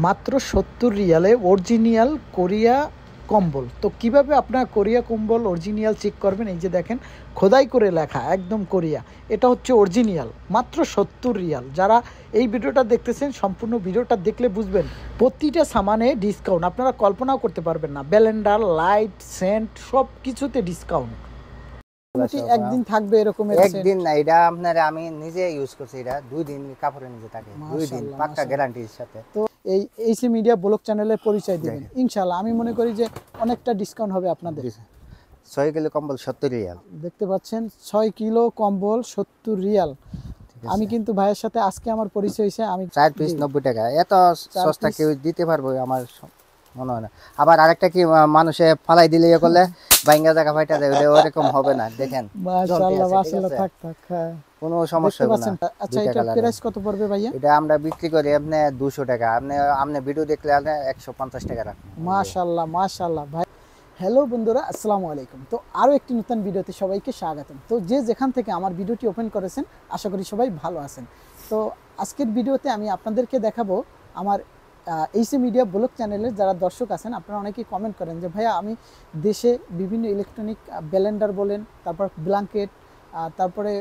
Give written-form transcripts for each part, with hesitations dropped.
মাত্র 70 রিয়ালে original Korea কম্বল। তো কিভাবে আপনার কোরিয়া কম্বল অরিজিনাল চেক করবেন? এই যে দেখেন খোদাই করে লেখা একদম কোরিয়া, এটা হচ্ছে অরিজিনাল, মাত্র 70 রিয়াল। যারা এই ভিডিওটা দেখতেছেন সম্পূর্ণ ভিডিওটা দেখলে বুঝবেন প্রতিটা সামানে ডিসকাউন্ট, আপনারা কল্পনাও করতে পারবেন না। ব্লেন্ডার, লাইট, সেন্ট সব কিছুতে ডিসকাউন্ট। একদিন থাকবে এরকম একদিন না, এটা আপনার আমি নিজে ইউজ করছি, এটা 2 দিন কাপড়ে নিজে থাকে, 2 দিন পাক্কা গ্যারান্টির সাথে। তো এই এইসি মিডিয়া ব্লগ চ্যানেলের পরিচয় দিবেন ইনশাআল্লাহ। আমি মনে করি যে অনেকটা ডিসকাউন্ট হবে আপনাদের। 6 কিলো কম্বল 70 রিয়াল। দেখতে পাচ্ছেন 6 কিলো কম্বল 70 রিয়াল। আমি কিন্তু ভাইয়ের সাথে আজকে আমার পরিচয় হয়েছে। আমি 4 পিস 90 টাকা, এত সস্তা কেউ দিতে পারবো আমার মনে হয় না। আবার আরেকটা কি, মানুষে ফালাই দিলে ইয়ে করলে বাইঙ্গা জায়গা ফাইটা দেয়, ওরকম হবে না। দেখেন মাশাআল্লাহ মাশাআল্লাহ, থাক থাক, হ্যাঁ কোনো সমস্যা হবে না। আচ্ছা, এটা প্রাইস কত পড়বে ভাইয়া? এটা আমরা বিক্রি করি আপনি 200 টাকা। আপনি ভিডিও দেখলে আপনি 150 টাকা রাখুন। মাশাআল্লাহ মাশাআল্লাহ ভাই। হ্যালো বন্ধুরা, আসসালামু আলাইকুম। তো আরও একটি নতুন ভিডিওতে সবাইকে স্বাগতম। তো যে যেখান থেকে আমার ভিডিওটি ওপেন করেছেন আশা করি সবাই ভালো আছেন। তো আজকের ভিডিওতে আমি আপনাদেরকে দেখাবো আমার এইসি মিডিয়া ব্লগ চ্যানেলের যারা দর্শক আছেন, আপনারা অনেকেই কমেন্ট করেন যে ভাইয়া আমি দেশে বিভিন্ন ইলেকট্রনিক ব্লেন্ডার বলেন, তারপর ব্ল্যাঙ্কেট, তারপরে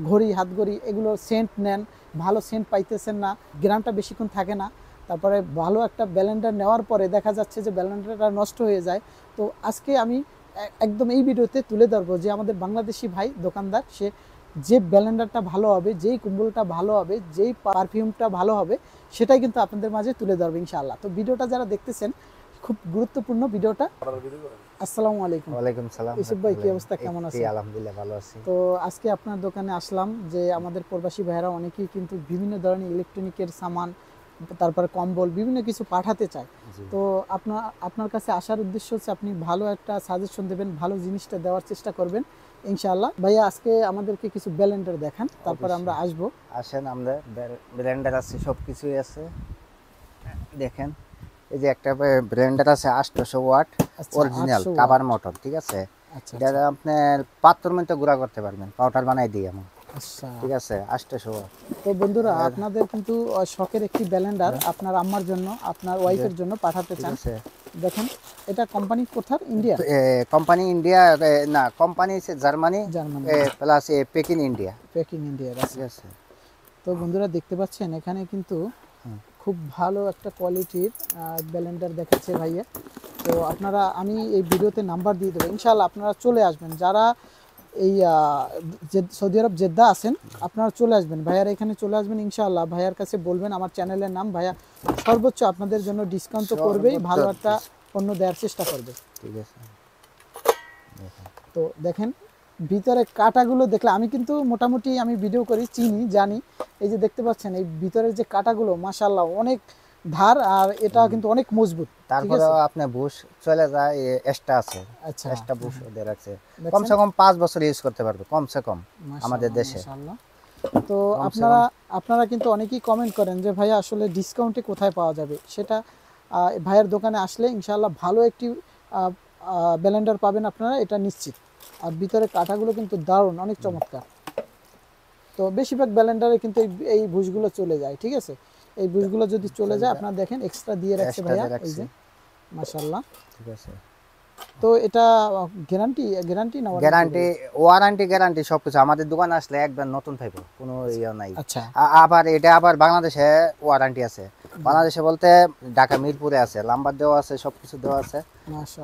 ঘড়ি, হাত ঘড়ি, এগুলো সেন্ট নেন, ভালো সেন্ট পাইতেছেন না, গ্রামটা বেশিক্ষণ থাকে না। তারপরে ভালো একটা ব্লেন্ডার নেওয়ার পরে দেখা যাচ্ছে যে ব্লেন্ডারটা নষ্ট হয়ে যায়। তো আজকে আমি একদম এই ভিডিওতে তুলে ধরবো যে আমাদের বাংলাদেশি ভাই দোকানদার, সে যে ব্লেন্ডারটা ভালো হবে, যেই কুম্বলটা ভালো হবে, যেই পারফিউমটা ভালো হবে, সেটাই কিন্তু আপনাদের মাঝে তুলে ধরবো ইনশাআল্লাহ। তো ভিডিওটা যারা দেখতেছেন খুব গুরুত্বপূর্ণ ভিডিওটা। আসসালামু আলাইকুম। ওয়ালাইকুম সালাম। ইউসুফ ভাই, কি অবস্থা, কেমন আছেন? আলহামদুলিল্লাহ ভালো আছি। তো আজকে আপনার দোকানে আসলাম যে আমাদের প্রবাসী ভাইরা অনেকেই কিন্তু বিভিন্ন ধরনের ইলেকট্রনিকের সামান, তারপর কম্বল, বিভিন্ন কিছু পাঠাতে চায়। তো আপনার কাছে আসার উদ্দেশ্য হচ্ছে আপনি ভালো একটা সাজেশন দেবেন, ভালো জিনিসটা দেওয়ার চেষ্টা করবেন ইনশাআল্লাহ। ভাইয়া আজকে আমাদেরকে কিছু ব্লেন্ডার দেখান, তারপর আমরা আসবো। আসেন, আমরা ব্লেন্ডার আছে, সব কিছুই আছে। দেখেন এই যে একটা ব্লেন্ডার আছে 800 ওয়াট অরিজিনাল কাভার মোটর, ঠিক আছে। এটা আপনি পাত্রের মধ্যে গুঁড়া করতে পারবেন, পাউডার বানাই দিই আমি। আচ্ছা, ঠিক আছে, 800 ওয়াট। তো বন্ধুরা, আপনাদের কিন্তু শখের একটি ব্লেন্ডার আপনার আম্মার জন্য, আপনার ওয়াইফের জন্য পাঠাতে চান। দেখেন এটা কোম্পানি কোথার? ইন্ডিয়া কোম্পানি, ইন্ডিয়া না, company Germany plus packing India, packing India, ঠিক আছে। তো বন্ধুরা দেখতে পাচ্ছেন এখানে কিন্তু খুব ভালো একটা কোয়ালিটির ব্লেন্ডার দেখাচ্ছে ভাইয়া। তো আপনারা, আমি এই ভিডিওতে নাম্বার দিয়ে দেবো ইনশাআল্লাহ, আপনারা চলে আসবেন। যারা এই সৌদি আরব জেদ্দা আছেন আপনারা চলে আসবেন, ভাইয়ার এখানে চলে আসবেন ইনশাআল্লাহ। ভাইয়ার কাছে বলবেন আমার চ্যানেলের নাম, ভাইয়া সর্বোচ্চ আপনাদের জন্য ডিসকাউন্ট তো করবেই, ভালো একটা পণ্য দেওয়ার চেষ্টা করবে, ঠিক আছে। তো দেখেন ভিতরে কাটাগুলো দেখলে, আমি কিন্তু মোটামুটি আমি ভিডিও করি, চিনি, জানি। এই যে দেখতে পাচ্ছেন এই ভিতরের যে কাটাগুলো মাশাআল্লাহ অনেক ধার, আর এটা কিন্তু অনেক মজবুত। তারপরে আপনি বুশ চলে যায়, এক্সট্রা আছে। আচ্ছা, এক্সট্রা বুশ ওদের আছে, কমসে কম 5 বছর ইউজ করতে পারবে কমসে কম আমাদের দেশে। তো আপনারা কিন্তু অনেকেই কমেন্ট করেন যে ভাইয়া আসলে ডিসকাউন্টে কোথায় পাওয়া যাবে, সেটা ভাইয়ের দোকানে আসলে ইনশাআল্লাহ ভালো একটি ব্লেন্ডার পাবেন আপনারা, এটা নিশ্চিত। আর ভিতরে কাঠাগুলো কিন্তু দারুণ, অনেক চমৎকার। তো বেশিরভাগ ব্লেন্ডারে কিন্তু এই বুশগুলো চলে যায়, ঠিক আছে। এই বুশগুলো যদি চলে যায়, আপনারা দেখেন এক্সট্রা দিয়ে রাখছে ভাইয়া, এই যে মাশাআল্লাহ, ঠিক আছে। তো এটা গ্যারান্টি না ওয়ারেন্টি গ্যারান্টি সবকিছু আমাদের দোকানে আসলে একবার নতুন থাকবে, কোনো ইয়ে নাই। আচ্ছা, আবার এটা আবার বাংলাদেশে ওয়ারেন্টি আছে। বাংলাদেশে বলতে ঢাকা মিরপুরে আছে, নাম্বার দেওয়া আছে, সবকিছু দেওয়া আছে,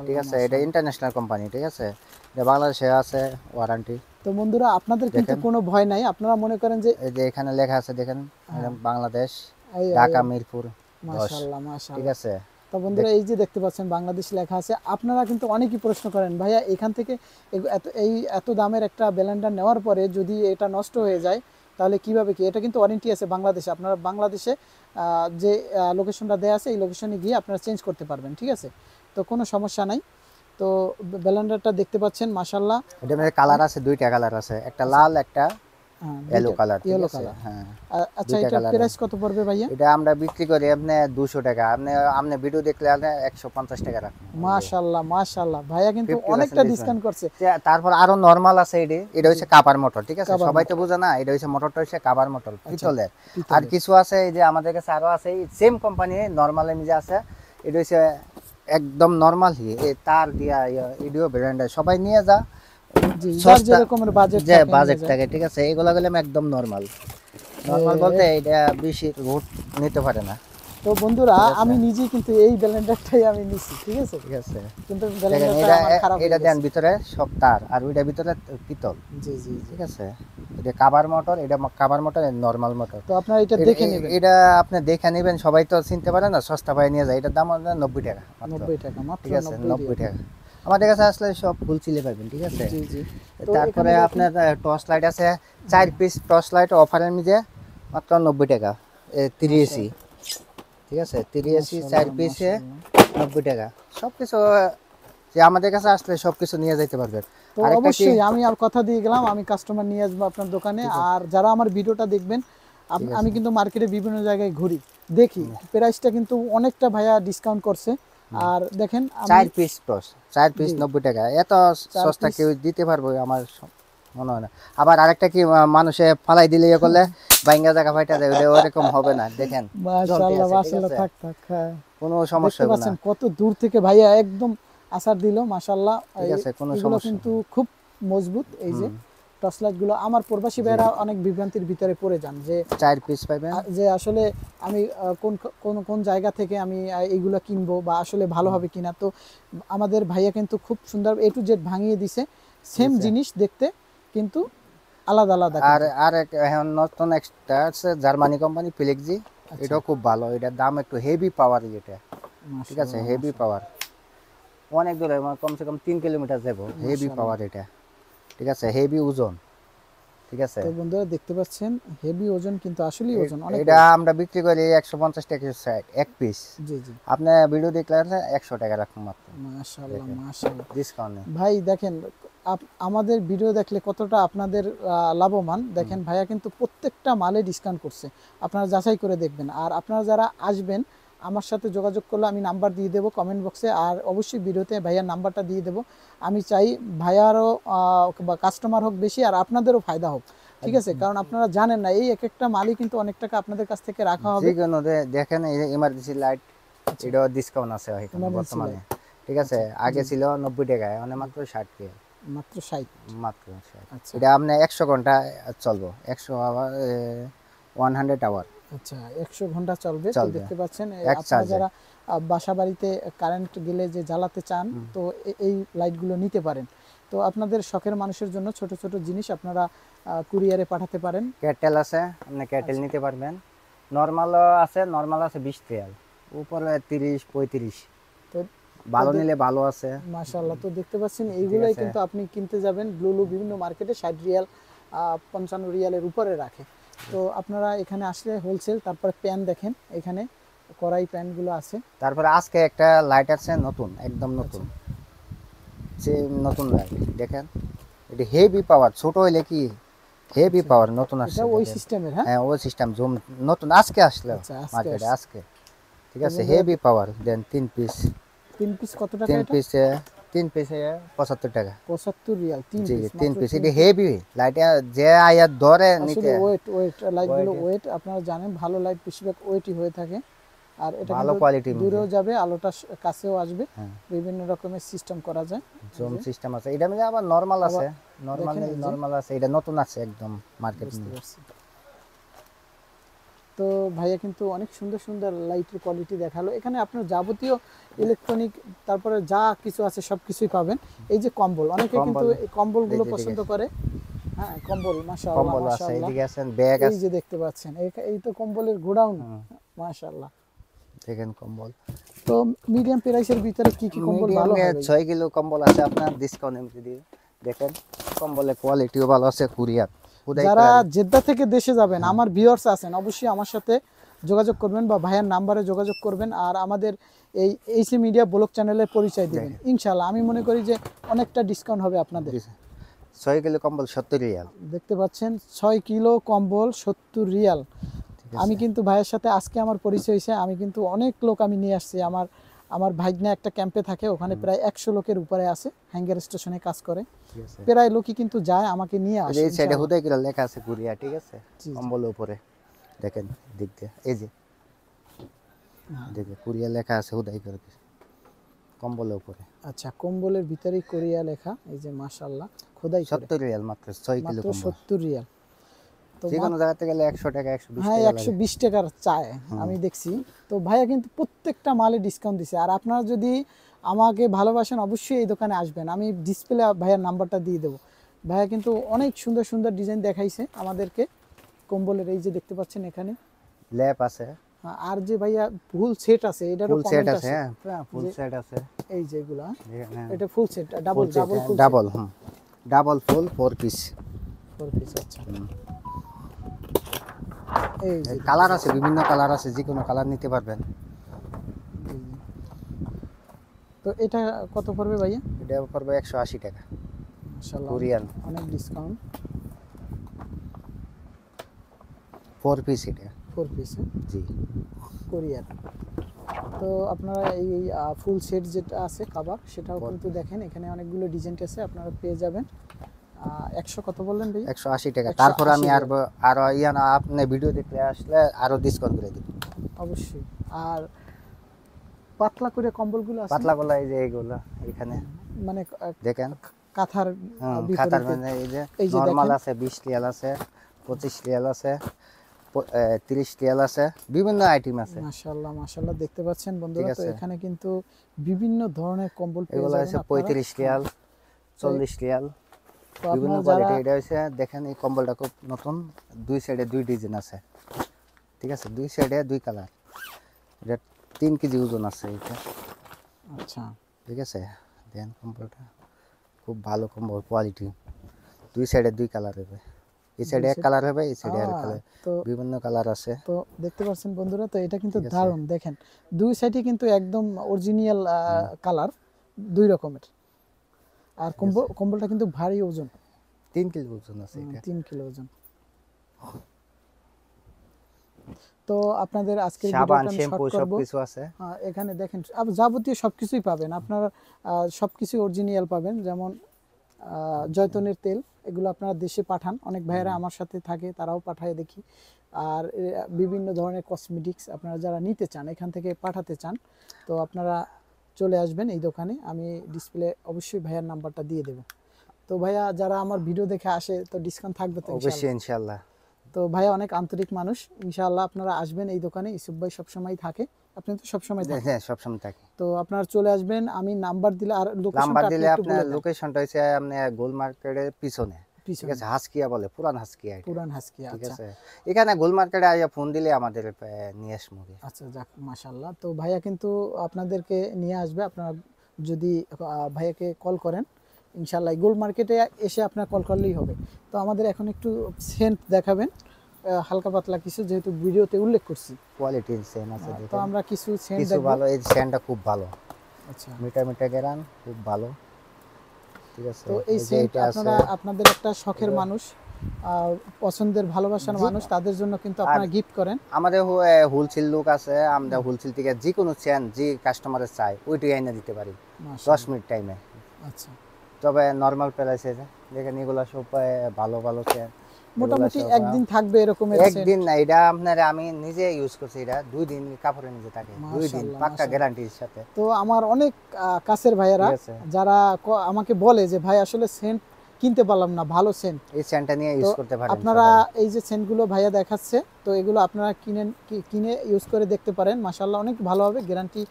ঠিক আছে। এটা ইন্টারন্যাশনাল কোম্পানি, ঠিক আছে। এটা বাংলাদেশে আছে ওয়ারেন্টি। তো বন্ধুরা আপনাদের কিন্তু কোনো ভয় নাই, আপনারা মনে করেন যে এই যে এখানে লেখা আছে দেখেন, বাংলাদেশ, ঢাকা মিরপুর, মাশাআল্লাহ মাশাআল্লাহ, ঠিক আছে। তো বন্ধুরা এই যে দেখতে পাচ্ছেন বাংলাদেশ লেখা আছে। আপনারা কিন্তু অনেকেই প্রশ্ন করেন ভাইয়া এখান থেকে এত দামের একটা ব্লেন্ডার নেওয়ার পরে যদি এটা নষ্ট হয়ে যায় তাহলে কিভাবে কি? এটা কিন্তু ওয়ারেন্টি আছে বাংলাদেশে। আপনারা বাংলাদেশে যে লোকেশনটা দেওয়া আছে এই লোকেশনে গিয়ে আপনারা চেঞ্জ করতে পারবেন, ঠিক আছে। তো কোনো সমস্যা নাই। তো ব্লেন্ডারটা দেখতে পাচ্ছেন মাশাআল্লাহ, এটার মধ্যে কালার আছে, 2টা কালার আছে, একটা লাল একটা ইয়েলো কালার, ঠিক ইয়েলো আছে? কালার। হ্যাঁ, আচ্ছা, দুইটা এটা কালার। প্রাইস কত পড়বে ভাইয়া? এটা আমরা বিক্রি করি আপনি 200 টাকা। আপনি ভিডিও দেখলে আপনি 150 টাকা রাখুন। মাশাআল্লাহ মাশাআল্লাহ, ভাইয়া কিন্তু 50% অনেকটা ডিসকাউন্ট করছে। তারপর আরো নরমাল আছে, এটা হচ্ছে কাভার মোটর, ঠিক আছে? কাভার সবাই তো বোঝে না, এটা হচ্ছে মোটরটা হচ্ছে কাভার মোটর, পিতলের। আর পিতলের। কিছু আছে এই যে আমাদের কাছে আরো আছে সেম কোম্পানি নরমাল যে আছে, এটা হচ্ছে একদম নরমাল এই তার দিয়া এডিও ব্র্যান্ড সবাই নিয়ে যা জি, যার সস্তা যেরকমের বাজেট যে থাকে বাজেট নিয়ে যায়। থাকে, ঠিক আছে? এগুলা গেলে একদম নরমাল বলতে এটা বেশি রুট নিতে পারে না। তো বন্ধুরা, ঠিক আছে। আমি নিজেই কিন্তু এই ব্লেন্ডারটাই আমি নিছি, ঠিক আছে? ঠিক আছে, কিন্তু দেখেন ব্লেন্ডারটা আমার খারাপ হয়ে এটা দেন গেছে। ভিতরে সব তার, আর ওইটা ভিতরে পিতল, জি জি জি। ঠিক আছে? এটা কাভার মোটর, এটা কাভার মোটর, নরমাল মোটর। তো আপনারা এটা দেখে নেবেন। এটা আপনি দেখে নেবেন, সবাই তো চিনতে পারে না, সস্তা পায় নিয়ে যায়। এটার দাম হলো 90 টাকা মাত্র। 90 টাকা মাত্র, ঠিক আছে, 90 90 টাকা। আমাদের কাছে আসলে সব ফুল চিলে পাবেন, ঠিক আছে? জি জি। তো তারপরে এখানে আপনার টর্চ লাইট আছে, 4 পিস টর্চ লাইট অফারের মধ্যে মাত্র 90 টাকা। 380, ঠিক আছে? 380 4 পিসে 90 টাকা। সবকিছু যে আমাদের কাছে আসলে সবকিছু নিয়ে যেতে পারবেন। তো আরেকটা কি, অবশ্যই আমি আর কথা দিয়ে গেলাম, আমি কাস্টমার নিয়ে আসবো আপনার দোকানে। আর যারা আমার ভিডিওটা দেখবেন, আমি কিন্তু মার্কেটে বিভিন্ন জায়গায় ঘুরি, দেখি প্রাইসটা কিন্তু অনেকটা ভাইয়া ডিসকাউন্ট করছে। আর দেখেন 4 পিস টস, 4 পিস 90 টাকা। এত সস্তা কেউ দিতে পারবে আমার মনে হয় না। আবার আরেকটা কি, মানুষে ফালাই দিলে ইয়ে করলে বাইঙ্গা জায়গা ফাইটা দেয়, ওরকম হবে না। দেখেন মাশাআল্লাহ মাশাআল্লাহ, থাক থাক, হ্যাঁ। কোনো সমস্যা দেখতে হবে না, পাচ্ছেন কত দূর থেকে ভাইয়া একদম আসার দিল, মাশাআল্লাহ। ঠিক আছে? কোনো এগুলো সমস্যা কিন্তু খুব মজবুত। এই যে টর্চ লাইট গুলো, আমার প্রবাসী ভাইরা অনেক বিভ্রান্তির ভিতরে পড়ে যান যে 4 পিস পাবেন। যে আসলে আমি কোন কোন কোন জায়গা থেকে আমি এইগুলো কিনবো বা আসলে ভালো হবে কিনা। তো আমাদের ভাইয়া কিন্তু খুব সুন্দর A to Z ভাঙিয়ে দিছে, সেম জিনিস দেখতে কিন্তু আলাদা আলাদা। আর এখন নতুন একটা আছে জার্মানি কোম্পানি ফ্লেক্সি, এটাও খুব ভালো। এটার দাম একটু হেভি পাওয়ার, যেটা, ঠিক আছে? হেভি পাওয়ার, অনেক দূরে, কমসে কম 3 কিলোমিটার যাবো। হেভি পাওয়ার এটা, ঠিক আছে? হেভি ওজন, ঠিক আছে? তো বন্ধুরা দেখতে পাচ্ছেন হেভি ওজন, কিন্তু আসলেই ওজন অনেক। এটা আমরা বিক্রি করি 150 টাকা এক পিস। জি জি। আপনি ভিডিও দেখলে 100 টাকা রাখুন মাত্র। মাশাআল্লাহ মাশাআল্লাহ। ডিসকাউন্ট নেই ভাই দেখেন, আমাদের ভিডিও দেখলে কতটা আপনাদের লাভবান। দেখেন ভাইয়া কিন্তু প্রত্যেকটা মালে ডিসকাউন্ট করছে, আপনারা যাচাই করে দেখবেন। আর আপনারা যারা আসবেন আমার সাথে যোগাযোগ করলে আমি নাম্বার দিয়ে দেবো কমেন্ট বক্সে, আর অবশ্যই ভিডিওতে ভাইয়ার নাম্বারটা দিয়ে দেবো। আমি চাই ভাইয়ারও বা কাস্টমার হোক বেশি, আর আপনাদেরও ফায়দা হোক, ঠিক আছে? কারণ আপনারা জানেন না, এই এক একটা মালই কিন্তু অনেক টাকা আপনাদের কাছ থেকে রাখা হবে। দেখেন এই ইমার্জেন্সি লাইট, এটাও ডিসকাউন্ট আছে এখন বর্তমানে, ঠিক আছে? আগে ছিল 90 টাকা, এখন মাত্র 60 টাকা, মাত্র 60, মাত্র 60। এটা আপনি 100 ঘন্টা চলবো, 100 আওয়ার, 100 আওয়ার। আচ্ছা, 100 ঘন্টা চলবে। তো দেখতে পাচ্ছেন আপনারা যারা বাসা বাড়িতে কারেন্ট গেলে যে জ্বালাতে চান, তো এই লাইটগুলো নিতে পারেন। তো আপনাদের শখের মানুষের জন্য ছোট ছোট জিনিস আপনারা কুরিয়ারে পাঠাতে পারেন। ক্যাটেল আছে, আপনি ক্যাটেল নিতে পারবেন। নরমাল আছে, নরমাল আছে 20 রিয়াল, উপরে 30 35। তো ভালো নিলে ভালো আছে, মাশাআল্লাহ। তো দেখতে পাচ্ছেন এইগুলাই কিন্তু আপনি কিনতে যাবেন ব্লুলু বিভিন্ন মার্কেটে 60 রিয়াল 55 রিয়ালের উপরে রাখে। তো আপনারা এখানে আসলে হোলসেল। তারপরে প্যান দেখেন, এখানে কড়াই প্যানগুলো আছে। তারপরে আজকে একটা লাইট আছে নতুন, একদম নতুন, যে নতুন লাইট দেখেন, এটা হেভি পাওয়ার। ছোট হইলে কি হেভি পাওয়ার, নতুন আসছে। এটা ওই সিস্টেমের, হ্যাঁ ওই সিস্টেম জুম নতুন আজকে আসলো মার্কেটে আজকে, ঠিক আছে? হেভি পাওয়ার। দেন 3 পিস। 3 পিস কত টাকা? 3 পিসে 75 টাকা, 75 রিয়াল 3 জি পিস। 3 পিস। এটা হেভি লাইট, যে আয়া ধরে নিতে। ওয়েট লাইটগুলো ওয়েট, আপনারা জানেন ভালো লাইট বেশিরভাগ ওয়েটই হয়ে থাকে। আর এটা ভালো কোয়ালিটি, দূরেও যাবে, আলোটা কাছেও আসবে, বিভিন্ন রকমের সিস্টেম করা যায়, জুম সিস্টেম আছে। এটা মানে আবার নরমাল আছে, নরমাল আছে। এটা নতুন আছে একদম মার্কেটে। তো ভাইয়া কিন্তু অনেক সুন্দর সুন্দর লাইটের কোয়ালিটি দেখালো। এখানে আপনার যাবতীয় ইলেকট্রনিক, তারপরে যা কিছু আছে সব কিছুই পাবেন। এই যে কম্বল, অনেকে কিন্তু এই কম্বলগুলো পছন্দ করে। হ্যাঁ, কম্বল মাশাআল্লাহ কম্বল আছে, মাশাআল্লাহ। এদিকে আছেন ব্যাগ আছে, এই যে দেখতে পাচ্ছেন, এই তো কম্বলের গোডাউন, মাশাআল্লাহ। দেখেন কম্বল। তো মিডিয়াম প্রাইসের ভিতরে কি কি কম্বল ভালো হবে? 6 কিলো কম্বল আছে আপনার ডিসকাউন্ট এমনি দিয়ে। দেখেন কম্বলের কোয়ালিটিও ভালো আছে। কুরিয়ার, যারা জেদ্দা থেকে দেশে যাবেন, আমার ভিউয়ার্স আছেন, অবশ্যই আমার সাথে যোগাযোগ করবেন বা ভাইয়ের নাম্বারে যোগাযোগ করবেন। আর আমাদের এই এইসি মিডিয়া ব্লগ চ্যানেলের পরিচয় দিবেন, ইনশাআল্লাহ আমি মনে করি যে অনেকটা ডিসকাউন্ট হবে আপনাদের। 6 কিলো কম্বল 70 রিয়াল। দেখতে পাচ্ছেন 6 কিলো কম্বল 70 রিয়াল। ঠিক আছে। আমি কিন্তু ভাইয়ের সাথে আজকে আমার পরিচয় হয়েছে। আমি কিন্তু অনেক লোক আমি নিয়ে আসছি। আমার ভাইগনা একটা ক্যাম্পে থাকে, ওখানে প্রায় 100 লোকের উপরে আছে, হ্যাঙ্গার স্টেশনে কাজ করে। ঠিক আছে। প্রায় লোকই কিন্তু যায় আমাকে নিয়ে আসে। এই সাইডে হুদাই করে লেখা আছে কুরিয়া, ঠিক আছে, জি, জি। কম্বলের উপরে দেখেন দিক দিয়ে এই যে দেখে কুরিয়া লেখা আছে হুদাই করে কম্বলের উপরে। আচ্ছা, কম্বলের ভিতরেই কোরিয়া লেখা, এই যে মাশাআল্লাহ খোদাই করে। 70 রিয়াল মাত্র 6 কিলো মাত্র কম্বল। 70 রিয়াল। তো যে কোনো জায়গাতে গেলে 100 টাকা 120 হ্যাঁ, টাকা লাগে। 120 টাকার চায় আমি দেখছি। তো ভাইয়া কিন্তু প্রত্যেকটা মালে ডিসকাউন্ট দিছে। আর আপনারা যদি আমাকে ভালোবাসেন অবশ্যই এই দোকানে আসবেন। আমি ডিসপ্লে ভাইয়ার নাম্বারটা দিয়ে দেবো। ভাইয়া কিন্তু অনেক সুন্দর সুন্দর ডিজাইন দেখাইছে আমাদেরকে কম্বলের, এই যে দেখতে পাচ্ছেন এখানে ল্যাপ আছে, আর যে ভাইয়া ফুল সেট আছে, এটারও ফুল সেট কমেন্ট আছে। আছে। হ্যাঁ ফুল সেট আছে এই যেগুলা হ্যাঁ, এটা full set, double full set, double full double double full 4 piece. 4 piece. আচ্ছা, এই যে কালার আছে, বিভিন্ন কালার আছে, যে কোনো কালার নিতে পারবেন। তো এটা কত পড়বে ভাইয়া? এটা পড়বে 180 টাকা মাশাআল্লাহ, কোরিয়ান অনেক ডিসকাউন্ট। 4 পিস এটা। 4 পিস জি কোরিয়ান। তো আপনারা এই ফুল সেট যেটা আছে কাবার, সেটাও কিন্তু দেখেন এখানে অনেকগুলো ডিজাইন আছে, আপনারা পেয়ে যাবেন। 100 কত বললেন ভাই? 180 টাকা। 180 তারপর আমি আরো না আপনি ভিডিও দেখলে আসলে আরো ডিসকাউন্ট করে দিব অবশ্যই। আর পাতলা করে কম্বলগুলো আছে, পাতলা গলা এই যে এইগুলো এখানে মানে দেখেন কাঁথার খাতার বিপরীতে। মানে এই যে নরমাল দেখেন। আছে, 20 রিয়াল আছে, 25 রিয়াল আছে, 30 রিয়াল আছে, বিভিন্ন আইটেম আছে। মাশাআল্লাহ মাশাআল্লাহ, দেখতে পাচ্ছেন বন্ধুরা। তো আছে। এখানে কিন্তু বিভিন্ন ধরনের কম্বল পেয়ে এগুলো যাবেন আছে আপনারা। 35 রিয়াল, 40 রিয়াল, তো বিভিন্ন আপনারা যারা কোয়ালিটি। এটা হচ্ছে দেখেন এই কম্বলটা খুব নতুন, দুই সাইডে দুই ডিজাইন আছে, ঠিক আছে, দুই সাইডে দুই কালার। এটা 3 কেজি ওজন আছে এটা, আচ্ছা, ঠিক আছে। দেন কম্বলটা খুব ভালো কম্বল কোয়ালিটি, দুই সাইডে দুই কালার হবে, এই সাইডে এক কালার হবে, এই সাইডে আর কালার, তো বিভিন্ন কালার আছে। তো দেখতে পাচ্ছেন বন্ধুরা, তো এটা কিন্তু দারুণ। দেখেন দুই সাইডে কিন্তু একদম অরিজিনাল কালার, দুই রকমের। আর কম্বলটা কিন্তু ভারী ওজন, 3 কেজি ওজন আছে এটা। 3 কিলো ওজন। তো আপনাদের আজকের সাবান, ভিডিওটা আমি শ্যাম্পু শর্ট করব। সবকিছু আছে। এখানে দেখেন যাবতীয় সবকিছুই পাবেন আপনারা, সবকিছু অরিজিনাল পাবেন। যেমন জয়তুনের তেল, এগুলো আপনারা দেশে পাঠান, অনেক ভাইয়েরা আমার সাথে থাকে, তারাও পাঠায় দেখি। আর বিভিন্ন ধরনের কসমেটিক্স আপনারা যারা নিতে চান, এখান থেকে পাঠাতে চান, তো আপনারা চলে আসবেন এই দোকানে। আমি ডিসপ্লে অবশ্যই ভাইয়ার নাম্বারটা দিয়ে দেব। তো ভাইয়া যারা আমার ভিডিও দেখে আসে, তো ডিসকাউন্ট থাকবে তো ইনশাআল্লাহ? অবশ্যই ইনশাআল্লাহ। তো ভাইয়া অনেক আন্তরিক মানুষ, ইনশাআল্লাহ আপনারা আসবেন এই দোকানে। ইসুফ ভাই সবসময় থাকে, আপনি তো সবসময় থাকেন। হ্যাঁ সবসময় থাকি। তো আপনারা চলে আসবেন, আমি নাম্বার দিলে, আর নাম্বার লোকেশনটা আপনি দিলে একটু আপনার বলে দেন। লোকেশনটা হচ্ছে আপনার গোল মার্কেটের পিছনে, ঠিক আছে, হাসকিয়া বলে, পুরান হাসকিয়া এটা, পুরান হাসকিয়া। ঠিক আচ্ছা আছে। এখানে গোল মার্কেটে আইয়া ফোন দিলে আমাদের নিয়ে আসবো। আচ্ছা, যাক মাশাআল্লাহ। তো ভাইয়া কিন্তু আপনাদেরকে নিয়ে আসবে, আপনারা যদি ভাইয়াকে কল করেন, ইনশাআল্লাহ গোল্ড মার্কেটে এসে আপনার কল করলেই হবে। তো আমাদের এখন একটু সেন্ট দেখাবেন, হালকা পাতলা কিছু, যেহেতু ভিডিওতে উল্লেখ করছি। কোয়ালিটি সেম আছে তো দেখেন, আমরা কিছু সেন্ট কিছু দেখব। ভালো, এই সেন্টটা খুব ভালো, আচ্ছা, মিঠা মিঠা গেরান, খুব ভালো, ঠিক আছে। তো এই যে সেন্ট এটা আছে, আপনারা, আপনাদের একটা শখের মানুষ, পছন্দের ভালোবাসার মানুষ, তাদের জন্য কিন্তু আপনারা গিফট করেন। আমাদের হোলসেল লোক আছে, আমরা হোলসেল থেকে যে কোনো চেন যে কাস্টমারের চাই ওইটাই এনে দিতে পারি 10 মিনিট টাইমে। আচ্ছা, তবে নরমাল প্রাইসে দেখেন এগুলো সব ভালো ভালো চেন, মোটামুটি একদিন থাকবে এরকমের সেন্ট? একদিন না, এটা আপনার আমি নিজে ইউজ করছি, এটা 2 দিন কাপড়ে নিজে থাকে, 2 দিন পাক্কা গ্যারান্টির সাথে। তো আমার অনেক কাছের ভাইয়েরা যারা আমাকে বলে যে ভাই আসলে সেন্ট কিনতে পারলাম না, ভালো সেন্ট, এই সেন্টটা নিয়ে ইউজ করতে পারেন আপনারা। এই যে সেন্টগুলো ভাইয়া দেখাচ্ছে, তো এগুলো আপনারা কিনে ইউজ করে দেখতে পারেন, মাশাআল্লাহ অনেক ভালো হবে, গ্যারান্টি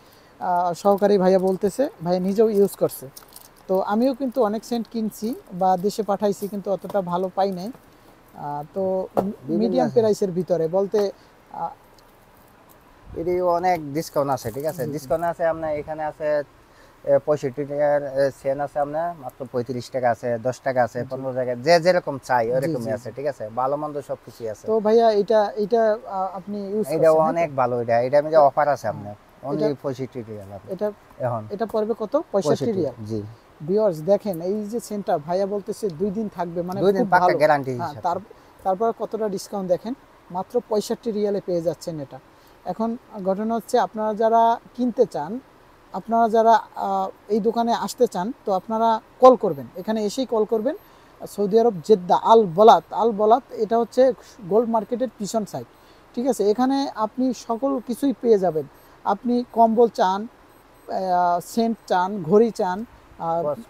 সহকারী ভাইয়া বলতেছে, ভাইয়া নিজেও ইউজ করছে। তো আমিও কিন্তু অনেক সেন্ট কিনছি বা দেশে পাঠাইছি, কিন্তু অতটা ভালো পাই নাই। তো মিডিয়াম প্রাইসের ভিতরে বলতে এর অনেক ডিসকাউন্ট আছে, ঠিক আছে, ডিসকাউন্ট আছে আপনার এখানে আছে 65 টাকার সেন আছে আপনার মাত্র 35 টাকা আছে, 10 টাকা আছে, 15 টাকা, যে যেরকম চাই ওরকমই আছে, ঠিক আছে, ভালো মন্দ সবকিছু আছে। তো ভাইয়া এটা আপনি ইউজ করছেন? এটা অনেক ভালো, এটা অফার আছে আপনার অনলি 65 রিয়াল। এটা এখন এটা পড়বে কত? 65 রিয়াল। জি, ভিউয়ার্স দেখেন এই যে সেন্টটা ভাইয়া বলতেছে 2 দিন থাকবে, মানে 2 দিন খুব পাক্কা ভালো। গ্যারান্টি হ্যাঁ, তারপর কতটা ডিসকাউন্ট দেখেন, মাত্র 65 রিয়ালে পেয়ে যাচ্ছেন এটা। এখন ঘটনা হচ্ছে আপনারা যারা কিনতে চান, আপনারা যারা এই দোকানে আসতে চান, তো আপনারা কল করবেন, এখানে এসেই কল করবেন। সৌদি আরব জেদ্দা আল বলাত এটা হচ্ছে গোল্ড মার্কেটের পিছন সাইড, ঠিক আছে। এখানে আপনি সকল কিছুই পেয়ে যাবেন। আপনি কম্বল চান, সেন্ট চান, ঘড়ি চান,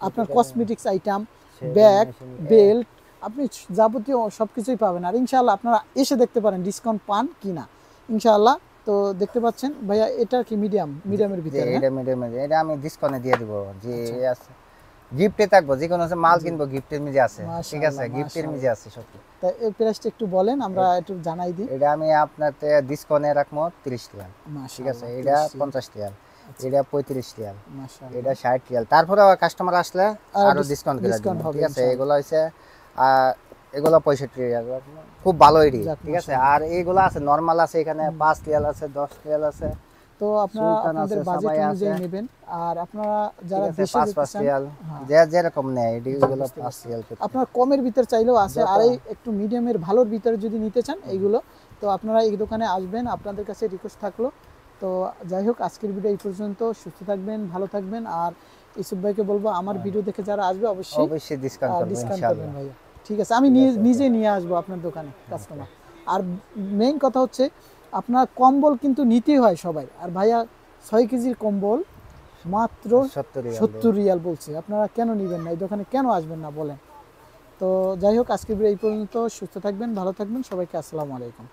আপনার কসমেটিক্স আইটেম, ব্যাগ, বেল্ট, আপনি যাবতীয় সব কিছুই পাবেন। আর ইনশাআল্লাহ আপনারা এসে দেখতে পারেন ডিসকাউন্ট পান কি না, ইনশাআল্লাহ। তো দেখতে পাচ্ছেন ভাইয়া এটা কি মিডিয়ামের ভিতরে? এটা মিডিয়ামের, এটা আমি ডিসকাউন্টে দিয়ে দিব যে আছে গিফটে থাকবো, যে কোনো মাল কিনবো গিফটের মিজে আছে, ঠিক আছে, গিফটের মিজে আছে সব। তা এই প্রাইসটা একটু বলেন, আমরা একটু জানাই দিই। এটা আমি আপনাতে ডিসকাউন্টে রাখবো 30 রিয়াল, ঠিক আছে। এটা 50 রিয়াল, এটা 35 রিয়াল, এটা 60 রিয়াল। তারপরে কাস্টমার আসলে আরো ডিসকাউন্ট করে দিব, ঠিক আছে। এগুলো হইছে এগুলো 65 রিয়াল, খুব ভালো এডি, ঠিক আছে। আর এইগুলো আছে নরমাল আছে, এখানে 5 রিয়াল আছে, 10 রিয়াল আছে। তো আপনারা আপনাদের বাজেট অনুযায়ী নেবেন। আর আপনারা যারা দেশে যেতে চান, যে যেরকম নেয় এগুলো 5 রিয়াল। আপনারা কমের ভিতর চাইলেও আছে, আর এই একটু মিডিয়ামের ভালোর ভিতরে যদি নিতে চান এইগুলো, তো আপনারা এই দোকানে আসবেন। আপনাদের কাছে রিকোয়েস্ট থাকলো। তো যাই হোক, আজকের ভিডিও এই পর্যন্ত। সুস্থ থাকবেন, ভালো থাকবেন। আর ইউসুফ ভাইকে বলবো আমার ভিডিও দেখে যারা আসবে অবশ্যই ডিসকাউন্ট করবেন ভাইয়া, ঠিক আছে। আমি নিজে নিয়ে আসবো আপনার দোকানে কাস্টমার। আর মেইন কথা হচ্ছে আপনার কম্বল কিন্তু নিতেই হয় সবাই। আর ভাইয়া 6 কেজির কম্বল মাত্র 70 রিয়াল বলছে। আপনারা কেন নেবেন না, এই দোকানে কেন আসবেন না বলেন? তো যাই হোক, আজকের ভিডিও এই পর্যন্ত। সুস্থ থাকবেন, ভালো থাকবেন, সবাইকে আসসালামু আলাইকুম।